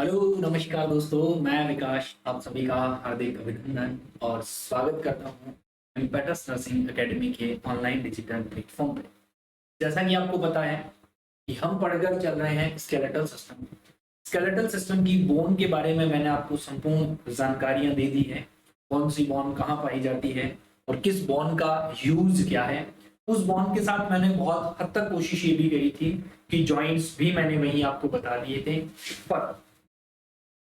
Hello नमस्कार दोस्तों, मैं विकास आप सभी का हार्दिक अभिनंदन और स्वागत करता हूं इम्पेटस नर्सिंग एकेडमी के ऑनलाइन डिजिटल प्लेटफॉर्म पे। जैसा कि आपको पता है कि हम पढ़कर चल रहे हैं स्केलेटल सिस्टम की बोन के बारे में मैंने आपको संपूर्ण जानकारियां दे दी है। कौन सी बोन कहाँ पाई जाती है और किस बोन का यूज क्या है। उस बॉन्ड के साथ मैंने बहुत हद तक कोशिश ये भी करी थी कि जॉइंट्स भी मैंने वही आपको बता दिए थे, पर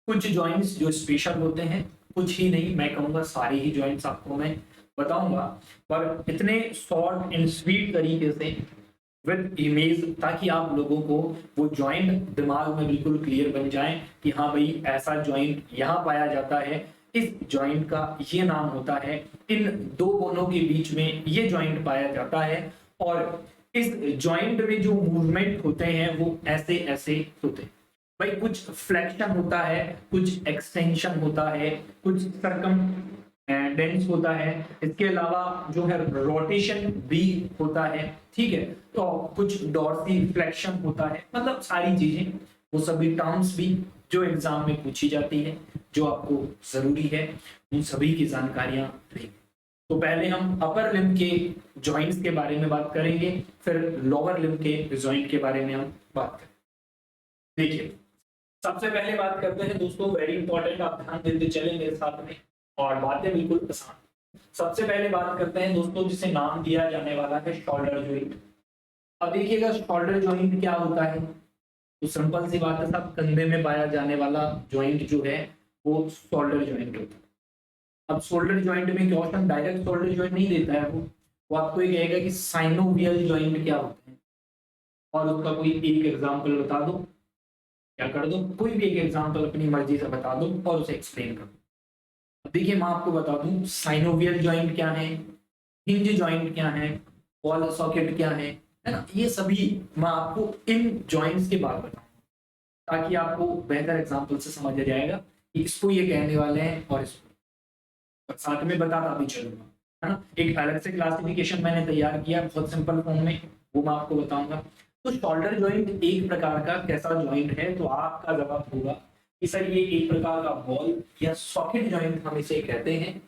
कुछ जॉइंट्स जो स्पेशल होते हैं, कुछ ही नहीं मैं कहूंगा सारे ही जॉइंट्स आपको मैं बताऊंगा, पर इतने शॉर्ट एंड स्वीट तरीके से विद इमेज, ताकि आप लोगों को वो जॉइंट दिमाग में बिल्कुल क्लियर बन जाए कि हाँ भाई ऐसा जॉइंट यहाँ पाया जाता है, इस जॉइंट का ये नाम होता है, इन दो कोनों के बीच में ये जॉइंट पाया जाता है और इस जॉइंट में जो मूवमेंट होते हैं वो ऐसे ऐसे होते हैं। भाई कुछ फ्लेक्शन होता है, कुछ एक्सटेंशन होता है, कुछ सरकमडेंस होता है, इसके अलावा जो है रोटेशन भी होता है। ठीक है, तो कुछ डॉर्सी फ्लेक्शन होता है, मतलब सारी चीजें, वो सभी टर्म्स भी जो एग्जाम में पूछी जाती है, जो आपको जरूरी है, उन सभी की जानकारियां रहेंगी। तो पहले हम अपर लिम्ब के जॉइंट्स के बारे में बात करेंगे, फिर लोअर लिम्ब के जॉइंट के बारे में हम बात करेंगे। देखिए, सबसे पहले बात करते हैं दोस्तों, वेरी इंपॉर्टेंट, आप ध्यान देते चले मेरे साथ में और बातें बिल्कुल आसान। सबसे पहले बात करते हैं दोस्तों जिसे नाम दिया जाने वाला है शोल्डर जॉइंट। अब देखिएगा शोल्डर जॉइंट क्या होता है, तो सिंपल सी बात है साहब, कंधे में पाया जाने वाला जॉइंट जो है वो शोल्डर जॉइंट होता है। अब शोल्डर जॉइंट में क्वेश्चन डायरेक्ट शोल्डर जॉइंट नहीं देता है, वो आपको ये कहेगा कि साइनोवियल जॉइंट क्या होता है और उसका कोई एक एग्जांपल बता दो, क्या कर दो, कोई भी एक एग्जांपल अपनी मर्जी से बता दो और उसे एक्सप्लेन कर दो। अब देखिए मैं आपको बता दूं साइनोवियल जॉइंट क्या है, हिंज जॉइंट क्या है, वॉल सॉकेट क्या है ना, ये सभी मैं आपको इन जॉइंट्स के बारे में बताऊंगा, ताकि आपको बेहतर एग्जांपल से समझ आ जाएगा कि इसको ये कहने वाले हैं और इसको, और साथ में बताता भी चलूंगा, है ना। एक अलग से क्लासिफिकेशन मैंने तैयार किया बहुत सिंपल फॉर्म में, वो मैं आपको बताऊंगा। तो शोल्डर जॉइंट एक प्रकार का कैसा जॉइंट है, तो आपका जवाब होगा कि सर ये एक प्रकार का बॉल या सॉकेट जॉइंट हम इसे कहते हैं,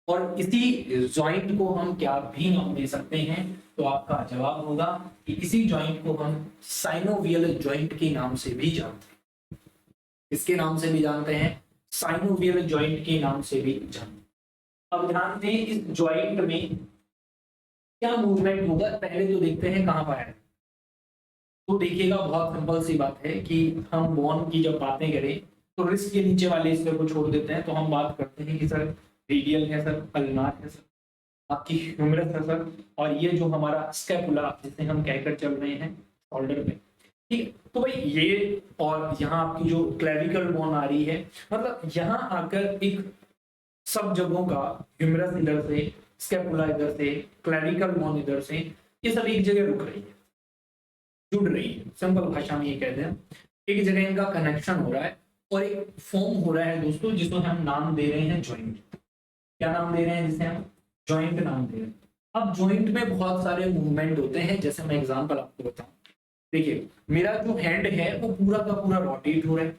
और इसी जॉइंट को हम क्या भी नाम दे सकते हैं, तो आपका जवाब होगा कि इसी जॉइंट को हम साइनोवियल जॉइंट के नाम से भी जानते हैं। इसके नाम से भी जानते हैं, साइनोवियल जॉइंट के नाम से भी जानते हैं। अब ध्यान दें इस जॉइंट में क्या मूवमेंट होगा, पहले तो देखते हैं कहां पाया है। तो देखिएगा बहुत सिंपल सी बात है कि हम बोन की जब बातें करें तो रिस्ट के नीचे वाले हिस्से को छोड़ देते हैं, तो हम बात करते हैं कि सर रेडियल है, सर अल्नार है, सर आपकी ह्यूमरस है, सर और ये जो हमारा स्कैपुला जिसे हम कहकर चल रहे हैं शोल्डर पे। ठीक है, तो भाई ये और यहाँ आपकी जो क्लेविकल बोन आ रही है, मतलब यहाँ आकर एक सब जगहों का ह्यूमरस इधर से, स्कैपुला इधर से, क्लेविकल बोन इधर से, ये सब एक जगह रुक रही है, जुड़ रही है, सिंपल भाषा में ये कहते हैं एक जगह इनका कनेक्शन हो रहा है और एक फॉर्म हो रहा है दोस्तों, जिसको हम नाम दे रहे हैं जॉइंट। क्या नाम दे रहे हैं, जिसे हम जॉइंट नाम दे रहे हैं। अब जॉइंट में बहुत सारे मूवमेंट होते हैं, जैसे मैं एग्जांपल आपको बताऊं, देखिए मेरा जो हैंड है वो पूरा का पूरा रोटेट हो रहा है।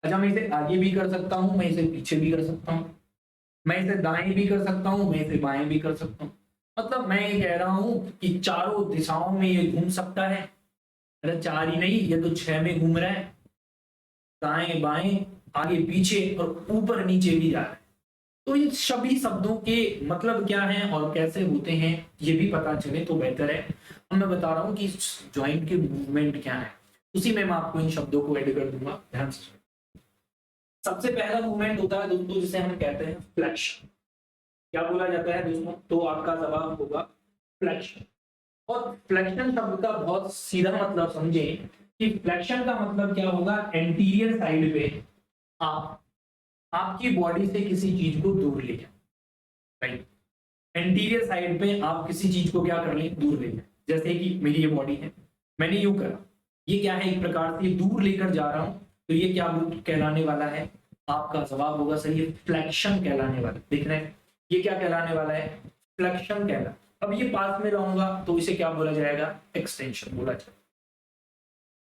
अच्छा, मैं इसे आगे भी कर सकता हूँ, मैं इसे पीछे भी कर सकता हूँ, मैं इसे दाएं भी कर सकता हूँ, मैं इसे बाएं भी कर सकता हूँ। मतलब मैं ये कह रहा हूँ कि चारों दिशाओं में ये घूम सकता है। अरे चार ही नहीं, ये तो छह में घूम रहा है, दाएं बाएं आगे पीछे और ऊपर नीचे भी जा रहा है। तो इन सभी शब्दों के मतलब क्या है और कैसे होते हैं ये भी पता चले तो बेहतर है। अब मैं बता रहा हूँ कि जॉइंट के मूवमेंट क्या है, उसी में मैं आपको इन शब्दों को ऐड कर दूंगा, ध्यान से। सबसे पहला मूवमेंट होता है दोस्तों जिसे हम कहते हैं फ्लेक्शन। क्या बोला जाता है दोस्तों, तो आपका जवाब होगा फ्लेक्शन। और फ्लेक्शन शब्द का बहुत सीधा मतलब समझे कि फ्लेक्शन का मतलब क्या होगा, एंटीरियर साइड पे आप आपकी बॉडी से किसी चीज को दूर ले जाए। राइट, एंटीरियर साइड पे आप किसी चीज को क्या कर लें, दूर ले जाए। जैसे कि मेरी ये बॉडी है, मैंने यूं करा, ये क्या है, एक प्रकार से दूर लेकर जा रहा हूं, तो ये क्या कहलाने वाला है, आपका जवाब होगा सही है फ्लेक्शन कहलाने वाला। देख रहे हैं ये क्या कहलाने वाला है, फ्लेक्शन कहला। अब ये पास में लाऊंगा तो इसे क्या बोला जाएगा, एक्सटेंशन बोला जाएगा।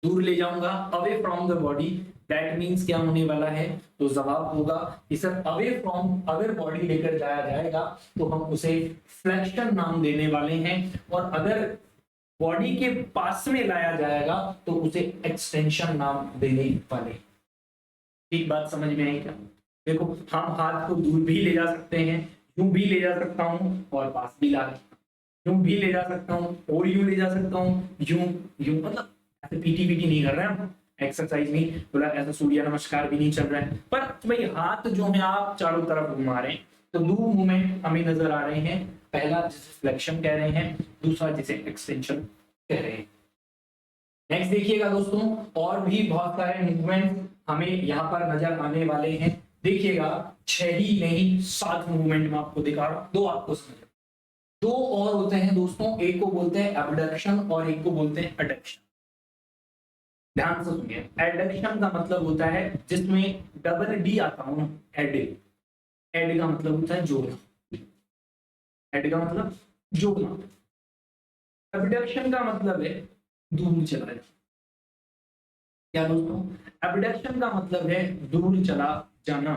दूर ले जाऊंगा, away from the body, that means क्या होने वाला है, तो जवाब होगा कि सर अवे फ्रॉम, अगर बॉडी लेकर जाया जाएगा तो हम उसे फ्लेक्शन नाम देने वाले हैं, और अगर बॉडी के पास में लाया जाएगा तो उसे एक्सटेंशन नाम देने वाले। ठीक बात समझ में आई क्या? देखो हम हाथ को दूर भी ले जा सकते हैं, यूं भी ले जा सकता हूं और पास भी ला, यूं भी ले जा सकता हूं और यूं ले जा सकता हूं, यूं यूं, मतलब ऐसे पीटी पीटी नहीं कर रहे हैं हम, एक्सरसाइज नहीं बोला, ऐसा सूर्य नमस्कार भी नहीं चल रहा है, पर भाई हाथ जो है आप चारों तरफ घुमा रहे हैं, तो दो मूवमेंट हमें नजर आ रहे हैं, पहला जिसे फ्लेक्शन कह रहे हैं, दूसरा जिसे एक्सटेंशन कह रहे हैं। नेक्स्ट देखिएगा दोस्तों, और भी बहुत सारे मूवमेंट हमें यहाँ पर नजर आने वाले हैं। देखिएगा 6 ही नहीं 7 मूवमेंट में आपको दिखा रहा हूं, दो आपको समझ, दो और होते हैं दोस्तों, एक को बोलते हैं एबडक्शन और एक को बोलते हैं अडक्शन। ध्यान से सुनिए, एडक्शन का मतलब होता है जिसमें डबल डी आता हूं ना, एड, एड का मतलब होता है जोड़ना, एड का मतलब जोड़ना, एबडक्शन का मतलब है दूर चला जाना। क्या दोस्तों? एबडक्शन का मतलब है दूर चला जाना,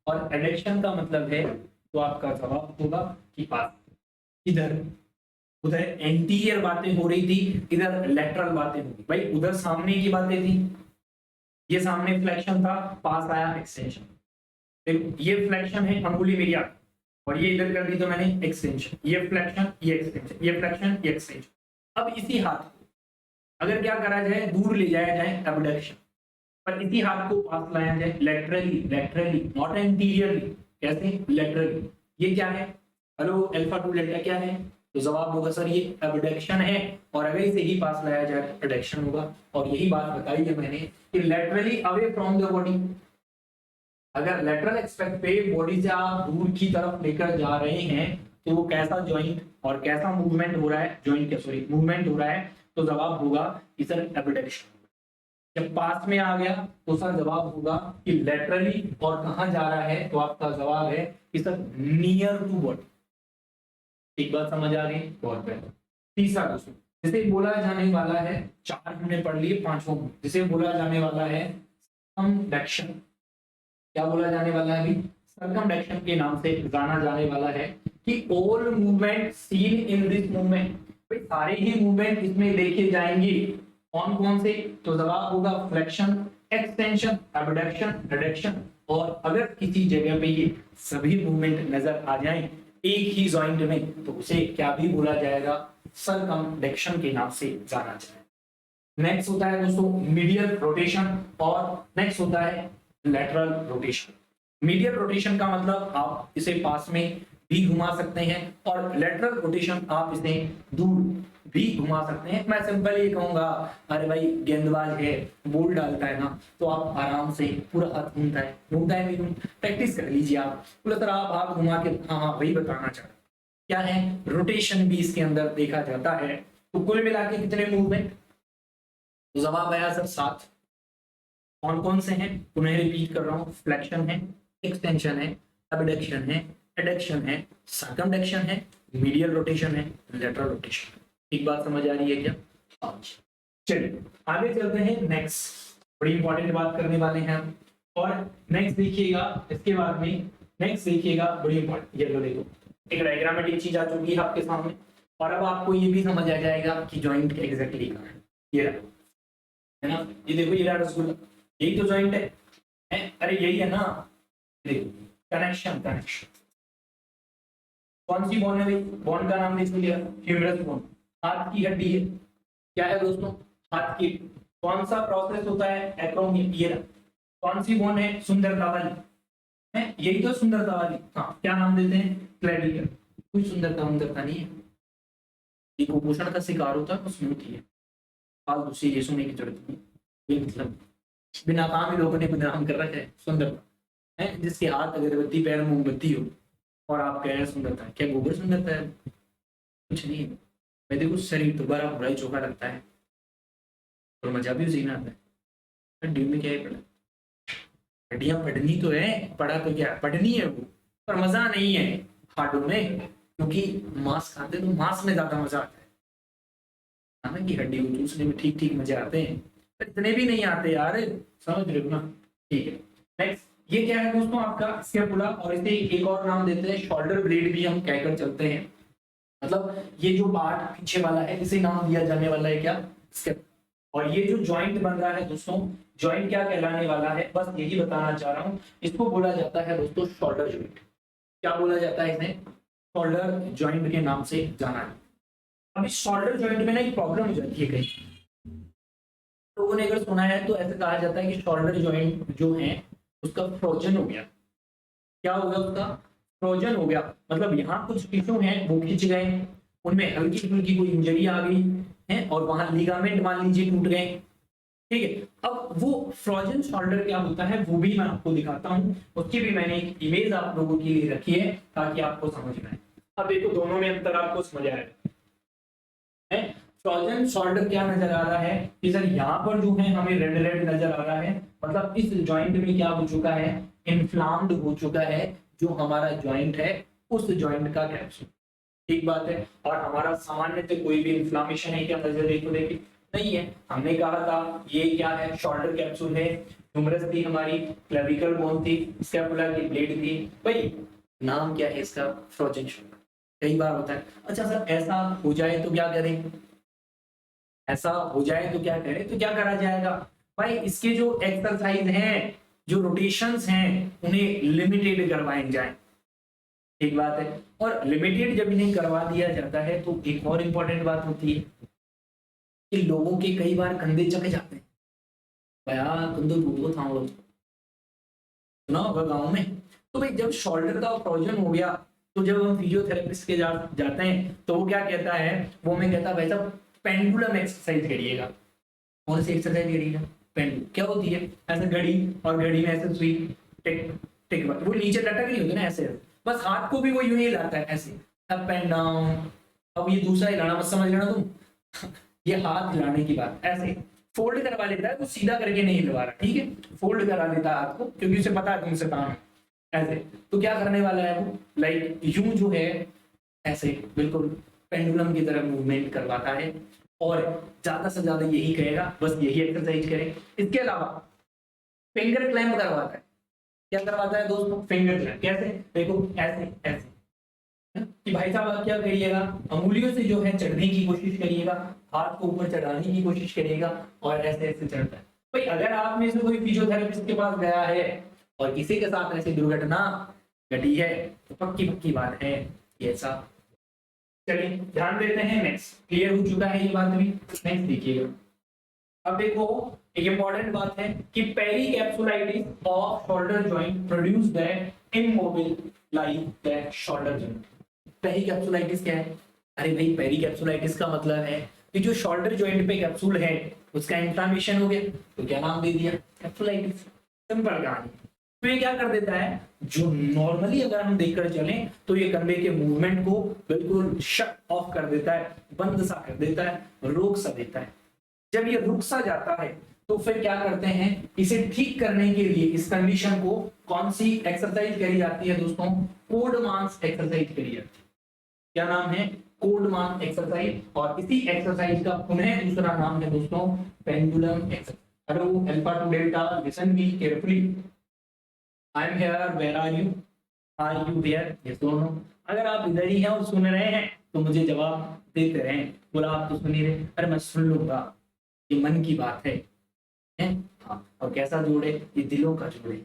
और एडक्शन का मतलब है, तो आपका जवाब होगा कि पास, इधर उधर एंटीरियर बातें हो रही थी, इधर लेटरल बातें हो रही, भाई उधर सामने की बातें थी, ये सामने फ्लेक्शन था, पास आया एक्सटेंशन, ये फ्लेक्शन है अंगुली मेरी आगे, और ये इधर कर दी तो मैंने एक्सटेंशन, ये फ्लेक्शन ये एक्सटेंशन, ये फ्लेक्शन ये एक्सटेंशन। अब इसी हाथ को अगर क्या करा जाए, दूर ले जाया जाए एबडक्शन, पर इसी हाथ को पास लाया जाए लेटरली, लेटरली नॉट एंटीरियरली, कैसे लेटरली, ये क्या है, हेलो अल्फा टू डेल्टा क्या है, तो जवाब होगा सर ये एबडक्शन है, और अगर इसे ही पास लाया जाए तो एडक्शन होगा। और यही बात बताई है मैंने कि laterally away from the body, अगर लेटरल एस्पेक्ट पे बॉडी से आप दूर की तरफ लेकर जा रहे हैं तो वो कैसा जॉइंट और कैसा मूवमेंट हो रहा है, जॉइंट क्या सॉरी मूवमेंट हो रहा है, तो जवाब होगा कि सर एबडक्शन। जब पास में आ गया तो सर जवाब होगा कि लेटरली, और कहां जा रहा है, तो आपका जवाब है कि सर नियर टू बॉडी। एक बात समझ आ रही है, बहुत बेहतर। तीसरा क्वेश्चन, जिसे बोला जाने वाला है, 4 हमने पढ़ लिए, 5वां जिसे बोला जाने वाला है सर्कमडक्शन। क्या बोला जाने वाला है अभी? सर्कमडक्शन के नाम से जाना जाने वाला है कि all movement seen in this movement, भाई सारे ही मूवमेंट इसमें देखे जाएंगे, कौन कौन से, तो जवाब होगा फ्लेक्शन, एक्सटेंशन, एबडक्शन, रिडक्शन, और अगर किसी जगह पे ये सभी मूवमेंट नजर आ जाएं एक ही जॉइंट में, तो उसे क्या भी बोला जाएगा, सर्कमडक्शन के नाम से जाना जाए। नेक्स्ट होता है दोस्तों मीडियल रोटेशन, और नेक्स्ट होता है लेटरल रोटेशन। मीडियल रोटेशन का मतलब आप इसे पास में भी घुमा सकते हैं, और लेटरल रोटेशन आप इसे दूर भी घुमा सकते हैं। मैं सिंपल ये कहूंगा, अरे भाई गेंदबाज है, बॉल डालता है ना, तो आप आराम से पूरा हाथ घूमता है नहीं, प्रैक्टिस कर लीजिए आप, पूरा तरह आप हाथ घुमा के, हाँ हाँ वही बताना चाह रहा क्या है, रोटेशन भी इसके अंदर देखा जाता है। तो कुल मिला के कितने मूवमेंट, तो जवाब आया सर 7। कौन कौन से हैं, पुनः रिपीट कर रहा हूँ, फ्लेक्शन है, एक्सटेंशन है, एबडक्शन है, एडक्शन है, सर्कमडक्शन है, मीडियल रोटेशन है, लेटरल रोटेशन। एक बात समझ आ रही है क्या? चलिए आगे चलते हैं, नेक्स्ट बड़ी इंपॉर्टेंट बात करने वाले हैं हम, और नेक्स्ट देखिएगा, इसके बाद में नेक्स्ट देखिएगा बड़ी इंपॉर्टेंट, ये लो देखो एक डायग्रामेटिक चीज आ चुकी है आपके सामने, और अब आपको ये भी समझ आ जाएगा कि जॉइंट एग्जैक्टली कहाँ है। ये रहा, है ना, ये देखो ये रहा रसगुल्ला, यही तो जॉइंट है? अरे यही है ना, देखो कनेक्शन, कनेक्शन कौन सी बोन है भाई, बोन का नाम देख लिया, ह्यूमरस बोन, हाथ की हड्डी है, क्या है दोस्तों, हाथ की। कौन सा प्रोसेस होता है, एक्रोमियर। कौन सी बोन है, सुंदरता वाली है, यही तो सुंदरता वाली, हाँ क्या नाम देते हैं, क्लेविकल। कोई सुंदरता नहीं है, ये कुपोषण का शिकार होता है, उसमें होती है, फालतू से ये सुनने की जरूरत नहीं, मतलब बिना काम ही लोगों ने बदनाम कर रखा है सुंदरता है, जिसके हाथ अगरबत्ती पैर मोमबत्ती हो और आप कह रहे हैं सुंदरता है, क्या गोबर सुंदरता है? कुछ नहीं है। मैं देखो शरीर तो बड़ा बुरा ही चोखा लगता है और मजा भी उसी में आता है, हड्डियों में क्या है पड़ा, हड्डियां पढ़नी तो है, पढ़ा तो क्या पढ़नी है वो, पर मजा नहीं है हाडों में, क्योंकि मांस खाते तो मांस में ज्यादा मजा आता है, ना कि हड्डी को चूसने में ठीक ठीक मजे आते हैं। इतने भी नहीं आते यार, समझ रहे हो ना। ठीक है, नेक्स्ट ये क्या है दोस्तों, आपका स्कैपुला, और इसे एक और नाम देते हैं शोल्डर ब्लेड भी हम कहकर चलते हैं। मतलब ये जो पार्ट पीछे वाला है इसे नाम दिया जाने वाला है क्या, स्कैपुला। और ये जो जॉइंट बन रहा है दोस्तों, जॉइंट क्या कहलाने वाला है, बस यही बताना चाह रहा हूँ। इसको बोला जाता है दोस्तों शोल्डर जॉइंट। क्या बोला जाता है इसे, शोल्डर जॉइंट के नाम से जाना है। अब इस शोल्डर जॉइंट में ना एक प्रॉब्लम हो जाती है, कहीं लोगों ने अगर सुना है तो ऐसे कहा जाता है कि शोल्डर जॉइंट जो है उसका फ्रोजन हो गया। क्या हो गया उसका, फ्रोजन हो गया। मतलब यहाँ कुछ टिश्यू हैं वो खिंच गए, उनमें हल्की फुल्की कोई इंजरी आ गई है, और वहां लिगामेंट मान लीजिए टूट गए। ठीक है, अब वो फ्रोजन शोल्डर क्या होता है वो भी मैं आपको दिखाता हूँ, उसकी भी मैंने एक इमेज आप लोगों के लिए रखी है ताकि आपको समझ में आए। अब देखो दोनों में अंतर आपको समझ आएगा। फ्रोजन शोल्डर क्या नजर आ रहा है कि सर यहाँ पर जो है हमें रेड रेड नजर आ रहा है, मतलब इस जॉइंट में क्या हो चुका है, इन्फ्लाम्ड हो चुका है जो हमारा जॉइंट है, उस जॉइंट का कैप्सूल। ठीक बात है। और हमारा सामान्य से कोई भी इन्फ्लामेशन है क्या, नजर देखो देखिए नहीं है। हमने कहा था ये क्या है, शोल्डर कैप्सूल है, ह्यूमरस थी हमारी, क्लेविकल बोन थी, स्कैपुला की ब्लेड थी। भाई नाम क्या है इसका, फ्रोजन शोल्डर। कई बार होता है। अच्छा सर ऐसा हो जाए तो क्या करें, ऐसा हो जाए तो क्या करें, तो क्या करा जाएगा भाई, इसके जो एक्सरसाइज हैं, जो रोटेशंस हैं, उन्हें लिमिटेड करवाए जाए। ठीक बात है। और लिमिटेड जब इन्हें करवा दिया जाता है तो एक और इम्पोर्टेंट बात होती है कि लोगों के कई बार कंधे चके जाते हैं। भैया कंधे टूटो था लोग, सुना होगा गाँव में। तो भाई जब शोल्डर का फ्रोजन हो गया तो जब हम फिजियोथेरेपिस्ट के जाते हैं तो वो क्या कहता है, वो हमें कहता है भाई साहब पेंडुलम एक्सरसाइज करिएगा। कौन सी एक्सरसाइज करिएगा, पेंडुलम क्या होती है, ऐसे घड़ी, और घड़ी में ऐसे सुई टिक टिक, वो नीचे लटक नहीं होती ना ऐसे, बस हाथ को भी वो यूं ही हिलाता है ऐसे अप एंड डाउन। अब ये दूसरा हिलाना मत समझ लेना तुम ये हाथ हिलाने की बात, ऐसे फोल्ड करवा लेता है, वो सीधा करके नहीं हिलवा रहा, ठीक है, फोल्ड करा लेता है हाथ को क्योंकि उसे पता है तुमसे काम है ऐसे। तो क्या करने वाला है वो, लाइक यूं जो है ऐसे बिल्कुल पेंडुलम की तरह मूवमेंट करवाता है, और ज्यादा से ज्यादा यही कहेगा, बस यही एक्सरसाइज करें। इसके अलावा फिंगर क्लैम्प करवाता है। क्या करवाता है दोस्तों, फिंगर क्लैम्प। कैसे, देखो ऐसे ऐसे कि भाई साहब आप क्या करिएगा, अंगुलियों से जो है चढ़ने की कोशिश करिएगा, हाथ को ऊपर चढ़ाने की कोशिश करिएगा, और ऐसे ऐसे चढ़ता है। भाई अगर आप में से कोई फिजियोथेरेपिस्ट के पास गया है और किसी के साथ ऐसी दुर्घटना घटी है तो पक्की पक्की बात है ये ऐसा। चलिए ध्यान देते हैं, नेक्स्ट क्लियर हो चुका है ये बात भी। नेक्स्ट देखिएगा, अब देखो एक इंपॉर्टेंट बात है कि pericapsulitis of shoulder joint produce the immobile like the shoulder joint. Pericapsulitis क्या है, अरे भाई पेरिकैप्सुलाइटिस का मतलब है कि जो शोल्डर जॉइंट पे कैप्सूल है उसका इंफ्लेमेशन हो गया, तो क्या नाम दे दिया, कैप्सुलाइटिस। सिंपल कहानी। तो ये क्या कर देता है, जो नॉर्मली अगर हम देखकर चलें तो ये कंधे के मूवमेंट को बिल्कुल शट ऑफ कर देता है, बंद सा कर देता है, रोक सा देता है। जब ये रुक सा जाता है तो फिर क्या करते हैं, इसे ठीक करने के लिए इस कंडीशन को कौन सी एक्सरसाइज करी जाती है दोस्तों, कोडमांस एक्सरसाइज करी जाती है। क्या नाम है, कोडमान एक्सरसाइज। और इसी एक्सरसाइज का पुनः दूसरा नाम है दोस्तों pendulum exercise. Hello alpha to delta, listen me carefully, I am here, where are you, are you there, yes और नो। अगर आप इधर ही हैं और सुन रहे हैं तो मुझे जवाब देते रहें। बोला आप तो सुन ही रहे, अरे मैं सुन लूंगा, ये मन की बात है, हैं? हाँ, और कैसा जोड़े, ये दिलों का जोड़े,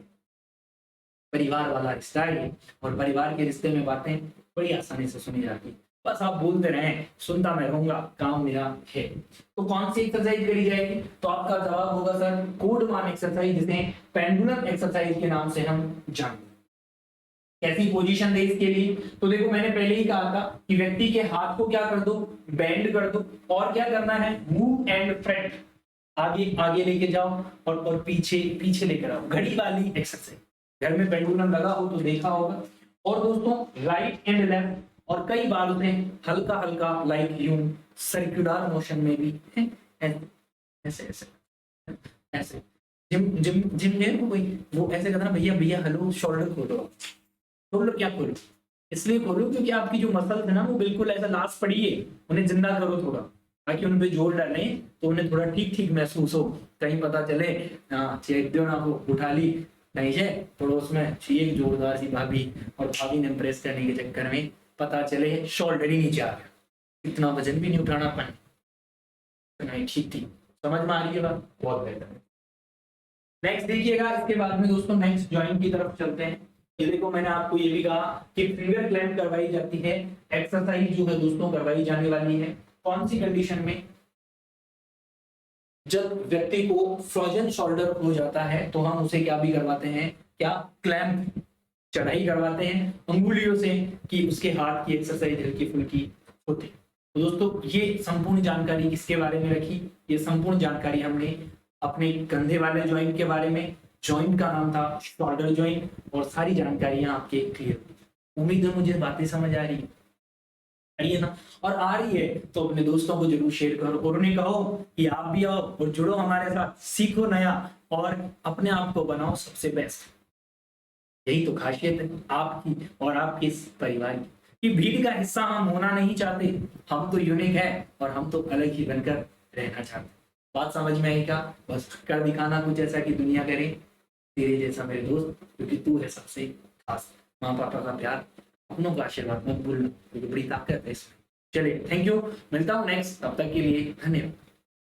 परिवार वाला रिश्ता है, और परिवार के रिश्ते में बातें बड़ी आसानी से सुनी जाती। बस आप बोलते रहें, सुनता मैं रहूंगा, काम मेरा है। तो कौन सी एक्सरसाइज करी जाएगी, तो आपका जवाब होगा सर कोडमान एक्सरसाइज, जिसे पेंडुलम एक्सरसाइज के नाम से हम जानते हैं। कैसी पोजीशन दे इसके लिए, तो देखो मैंने पहले ही कहा था कि व्यक्ति के हाथ को क्या कर दो, बेंड कर दो, और क्या करना है, मूव एंड फ्रेट, आगे आगे लेके जाओ और पीछे पीछे लेकर आओ, घड़ी वाली एक्सरसाइज। घर में पेंडुलम लगा हो तो देखा होगा। और दोस्तों राइट एंड लेफ्ट, और कई बार उसे हल्का हल्का लाइक यूं सर्कुलर मोशन में भी ऐसे ऐसे ऐसे। जिम जिम जिम में कोई वो ऐसे कहता ना, भैया भैया हेलो शोल्डर खोलो, शोल्डर क्या खोलो, इसलिए खोलो क्योंकि आपकी जो मसल्स है ना वो बिल्कुल ऐसा लाश पड़ी है, उन्हें जिंदा करो थोड़ा, ताकि उन पे जोर डालें तो उन्हें थोड़ा ठीक ठीक महसूस हो। कहीं पता चले चेक दो ना को उठा ली कहीं से पड़ोस में एक जोरदार सी भाभी, और भाभी ने इम्प्रेस करने के चक्कर में पता चले शोल्डर ही नीचे आ गया, इतना वजन भी नहीं उठाना अपन, नहीं ठीक थी। समझ में आ रही है बात? बहुत बेहतर। नेक्स्ट देखिएगा, इसके बाद में दोस्तों नेक्स्ट जॉइंट की तरफ चलते हैं। ये देखो मैंने आपको ये भी कहा कि फिंगर क्लैंप करवाई जाती है, एक्सरसाइज जो है दोस्तों करवाई जाने वाली है कौन सी कंडीशन में? जब व्यक्ति को फ्रोजन शोल्डर हो जाता है तो हम उसे क्या भी करवाते हैं, क्या क्लैंप चढ़ाई करवाते हैं अंगुलियों से कि उसके हाथ की एक्सरसाइज हल्की फुल्की होती। तो दोस्तों ये संपूर्ण जानकारी किसके बारे में रखी? ये संपूर्ण जानकारी हमने अपने कंधे वाले जॉइंट के बारे में, जॉइंट का नाम था शोल्डर जॉइंट, और सारी जानकारियां आपके क्लियर। उम्मीद है मुझे बातें समझ आ रही है ना? और आ रही है तो अपने दोस्तों को जरूर शेयर करो और उन्हें कहो कि आप भी आओ और जुड़ो हमारे साथ, सीखो नया और अपने आप को बनाओ सबसे बेस्ट। यही तो खासियत है आपकी और आपके इस परिवार की कि भीड़ का हिस्सा हम होना नहीं चाहते, हम तो यूनिक है और हम तो अलग ही बनकर रहना चाहते। बात समझ में आई क्या? बस कर दिखाना कुछ ऐसा कि दुनिया करे तेरे जैसा मेरे दोस्त, क्योंकि तू है सबसे खास। माँ पापा का प्यार, अपनों का आशीर्वाद मत भूलना, क्योंकि बड़ी ताकत है इसमें। चलिए थैंक यू, मिलता हूँ नेक्स्ट, तब तक के लिए धन्यवाद।